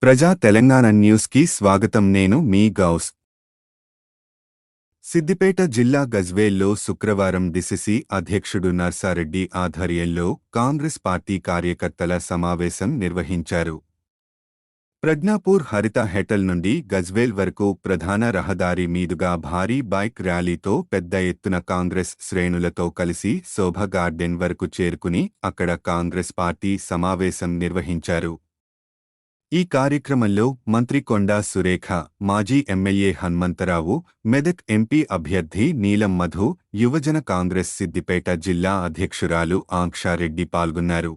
ప్రజా తెలంగాణ న్యూస్ కి స్వాగతం. నేను మీ గౌస్. సిద్దిపేట జిల్లా గజ్వేల్లో శుక్రవారం డిసిసి అధ్యక్షుడు నర్సారెడ్డి ఆధ్వర్యంలో కాంగ్రెస్ పార్టీ కార్యకర్తల సమావేశం నిర్వహించారు. ప్రజ్ఞాపూర్ హరిత హెటల్ నుండి గజ్వేల్ వరకు ప్రధాన రహదారి మీదుగా భారీ బైక్ ర్యాలీతో పెద్ద ఎత్తున కాంగ్రెస్ శ్రేణులతో కలిసి శోభ గార్డెన్ వరకు చేరుకుని అక్కడ కాంగ్రెస్ పార్టీ సమావేశం నిర్వహించారు. ఈ కార్యక్రమంలో మంత్రి కొండా సురేఖ, మాజీ ఎమ్మెల్యే హన్మంతరావు, మెదక్ ఎంపీ అభ్యర్థి నీలం మధు, యువజన కాంగ్రెస్ సిద్దిపేట జిల్లా అధ్యక్షురాలు ఆంక్షారెడ్డి పాల్గొన్నారు.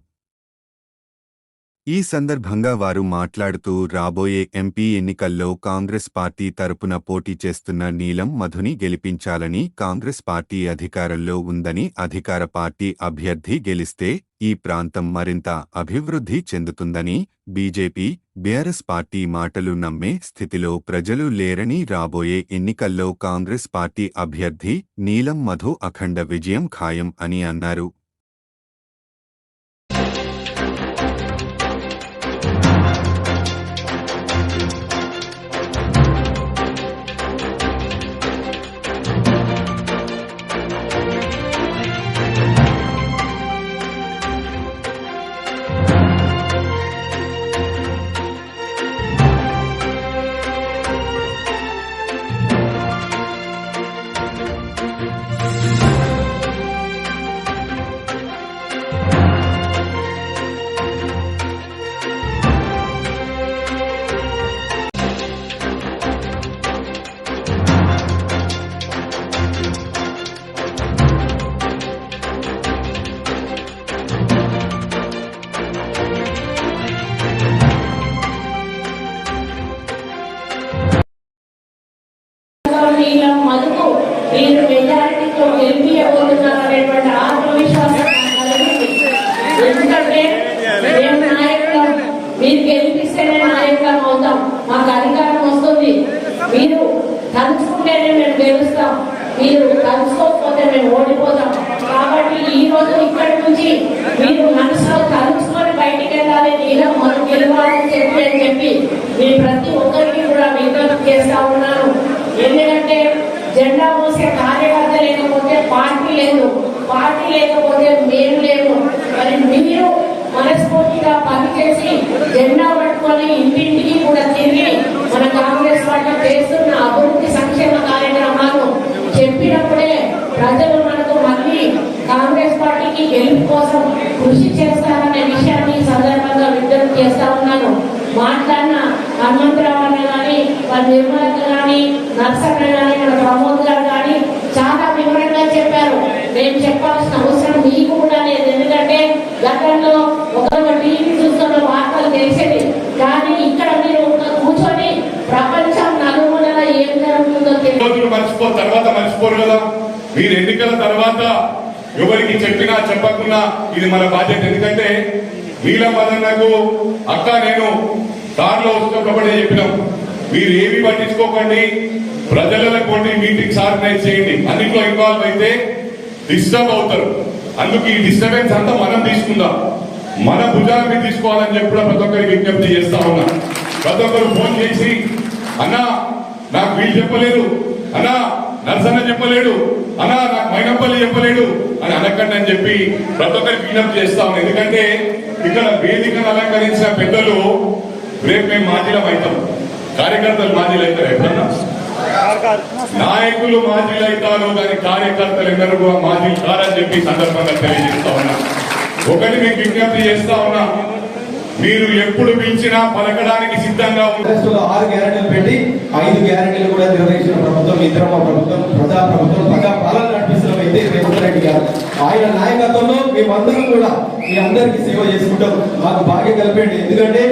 ఈ సందర్భంగా వారు మాట్లాడుతూ రాబోయే ఎంపీ ఎన్నికల్లో కాంగ్రెస్ పార్టీ తరపున పోటీ చేస్తున్న నీలం మధుని గెలిపించాలని, కాంగ్రెస్ పార్టీ అధికారంలో ఉందని, అధికార పార్టీ అభ్యర్థి గెలిస్తే ఈ ప్రాంతం మరింత అభివృద్ధి చెందుతుందని, బీజేపీ, బీఆర్ఎస్ పార్టీ మాటలు నమ్మే స్థితిలో ప్రజలు లేరని, రాబోయే ఎన్నికల్లో కాంగ్రెస్ పార్టీ అభ్యర్థి నీలం మధు అఖండ విజయం ఖాయం అని అన్నారు. మధుకు మీరు మెజారిటీతో గెలిపియబోతున్నారనేటువంటి ఆత్మవిశ్వాసం ఎందుకంటే మేము నాయకులం, మీరు గెలిపిస్తేనే నాయకులం అవుతాం, మాకు అధికారం వస్తుంది. మీరు తలుచుకుంటేనే మేము గెలుస్తాం, మీరు తలుచుకోకపోతే మేము ఓడిపోతాం. కాబట్టి ఈ రోజు ఇక్కడి నుంచి మీరు మనసులో తలుచుకొని బయటికి వెళ్ళాలి, నీలం మనం గెలవాలని చెప్పి మీ ప్రతి ఒక్కరికి కూడా విజ్ఞప్తి చేస్తా ఉన్నాను. ఎందుకంటే జెండా మోసే కార్యకర్త లేకపోతే పార్టీ లేదు, పార్టీ లేకపోతే మేము లేము. మరి మీరు మనస్ఫూర్తిగా పనిచేసి జెండా పట్టుకొని ఇంటింటికి కూడా తిరిగి మన కాంగ్రెస్ పార్టీ చేస్తున్న అభివృద్ధి సంక్షేమ కార్యక్రమాలు చెప్పినప్పుడే ప్రజలు మనకు మళ్ళీ కాంగ్రెస్ పార్టీకి గెలుపు కోసం కృషి చేస్తారనే విషయాన్ని సందర్భంగా విజ్ఞప్తి చేస్తా ఉన్నాను. మాట్లాడిన హనుమంతరావు కానీ, వాళ్ళ నిర్మలక కానీ, నర్సన్న కానీ, మన ప్రమోద్ గారు కానీ చాలా వివరంగా చెప్పారు. నేను చెప్పాల్సిన అవసరం మీకు కూడా లేదు. ఎందుకంటే గతంలో ఒక టీవీ చూస్తున్న వార్తలు తెలిసేది, కానీ ఇక్కడ మీరు కూర్చొని ప్రపంచం నలుమూలల ఏం జరుగుతుందో మర్చిపోరు కదా. మీరు ఎన్నికల తర్వాత ఎవరికి చెప్పినా చెప్పకున్నా ఇది మన బాధ్యత. ఎందుకంటే నీలం మదన్నకు అక్క నేను కారులో వస్తున్నప్పుడు చెప్పినాం, మీరు ఏమి పట్టించుకోకండి, ప్రజల కొన్ని మీటింగ్స్ ఆర్గనైజ్ చేయండి, అన్నింటిలో ఇన్వాల్వ్ అయితే డిస్టర్బ్ అవుతారు. అందుకు ఈ డిస్టర్బెన్స్ అంతా మనం తీసుకుందాం, మన భుజాల మీద తీసుకోవాలని చెప్పి కూడా ప్రతి ఒక్కరికి విజ్ఞప్తి చేస్తా ఉన్నా. ప్రతి ఒక్కరు ఫోన్ చేసి అన్నా నాకు వీళ్ళు చెప్పలేరు, అన్నా నర్సన్న చెప్పలేడు, అన్నా నాకు మైనపల్లి చెప్పలేడు అని అనకండి అని చెప్పి ప్రతి ఒక్కరికి విజ్ఞప్తి చేస్తా ఉన్నా. ఎందుకంటే ఇక్కడ వేదికను అలంకరించిన పెద్దలు రేపు మేము మాజీలం అవుతాం, కార్యకర్తలు మాజీలు అవుతారు. ఎప్పుడన్నా నాయకులు మాజీలు అవుతారు, కానీ కార్యకర్తలు ఎందరూ కూడా మాజీలు కారని చెప్పి సందర్భంగా తెలియజేస్తా ఉన్నా. ఒకటి మీకు విజ్ఞప్తి చేస్తా ఉన్నా, మీరు ఎప్పుడు పిలిచినా పలకడానికి సిద్ధంగా ఉన్న 6 గ్యారెంటీలు పెట్టి 5 గ్యారెంటీలు కూడా నిర్వహించిన ప్రభుత్వం ఇంద్రమ్మ ప్రభుత్వం, ప్రజా ప్రభుత్వం, ప్రజా పాలన నడిపిస్తున్న వ్యక్తి రేవంత్ రెడ్డి గారు. ఆయన నాయకత్వంలో మేమందరం కూడా మీ అందరికీ సేవ చేసుకుంటాం. మాకు భాగ్యం కలిపండి. ఎందుకంటే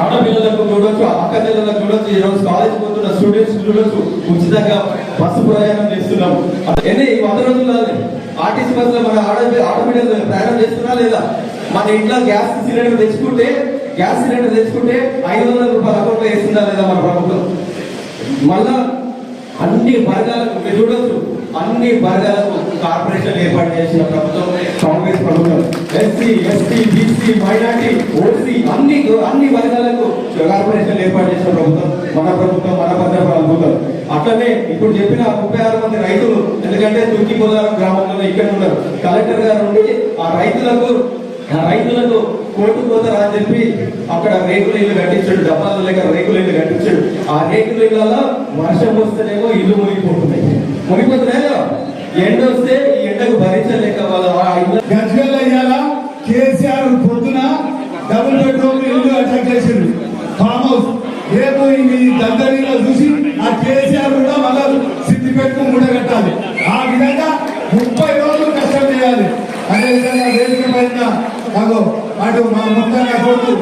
ఆడపిల్లలకు చూడొచ్చు, అక్క చెల్లెలకు చూడొచ్చు, ఈ రోజు కాలేజ్ పోతున్న స్టూడెంట్స్ చూడొచ్చు, ఉచితంగా బస్సు ప్రయాణం చేస్తున్నాం. ఈ 100 రోజుల్లో ఆర్టీసీ బస్సులో మన ఆడపిల్లలు ప్రయాణం చేస్తున్నా లేదా? మన ఇంట్లో గ్యాస్ సిలిండర్ తెచ్చుకుంటే 500 రూపాయల అకౌంట్లో వేస్తుందా లేదా మన ప్రభుత్వం? మళ్ళా అన్ని వర్గాలకు మీరు చూడొచ్చు, అన్ని వర్గాలకు కార్పొరేషన్ ఏర్పాటు చేసిన ప్రభుత్వం కాంగ్రెస్ ప్రభుత్వం. SC, ST, BC, minority, OC అన్ని వర్గాలకు కార్పొరేషన్ ఏర్పాటు చేసిన ప్రభుత్వం మన ప్రభుత్వం. అట్లనే ఇప్పుడు చెప్పిన 36 మంది రైతులు, ఎందుకంటే తుర్కిపోదారం గ్రామంలో ఇక్కడ ఉన్నారు, కలెక్టర్ గారు ఉండి ఆ రైతులకు కోర్టు పోతారా అని చెప్పి అక్కడ రేకుల ఇల్లు కట్టించాడు, డబ్బాల లేక రేకుల ఇల్లు కట్టించాడు. ఆ రేకుల ఇళ్లలో వర్షం వస్తేనేమో ఇల్లు మునిగిపోతున్నాయో, ఎండ వస్తే ఈ ఎండకు భరించలేక వాళ్ళ గజ్వేల్ అయ్యాలా కేసీఆర్ పొద్దున డబుల్ బెడ్రూమ్ ఇల్లు అటాక్ చేసిండు ఫామ్ హౌస్. రేపు ఈ దగ్గరలో చూసి ఆ కేసీఆర్ కూడా మళ్ళా సిద్ధిపేటకు మూడగట్టాలి. ఆ విధంగా 30 రోజులు కష్టం చేయాలి. అదేవిధంగా వేదిక పైన అటు మా మొత్తంగా కోరుతూ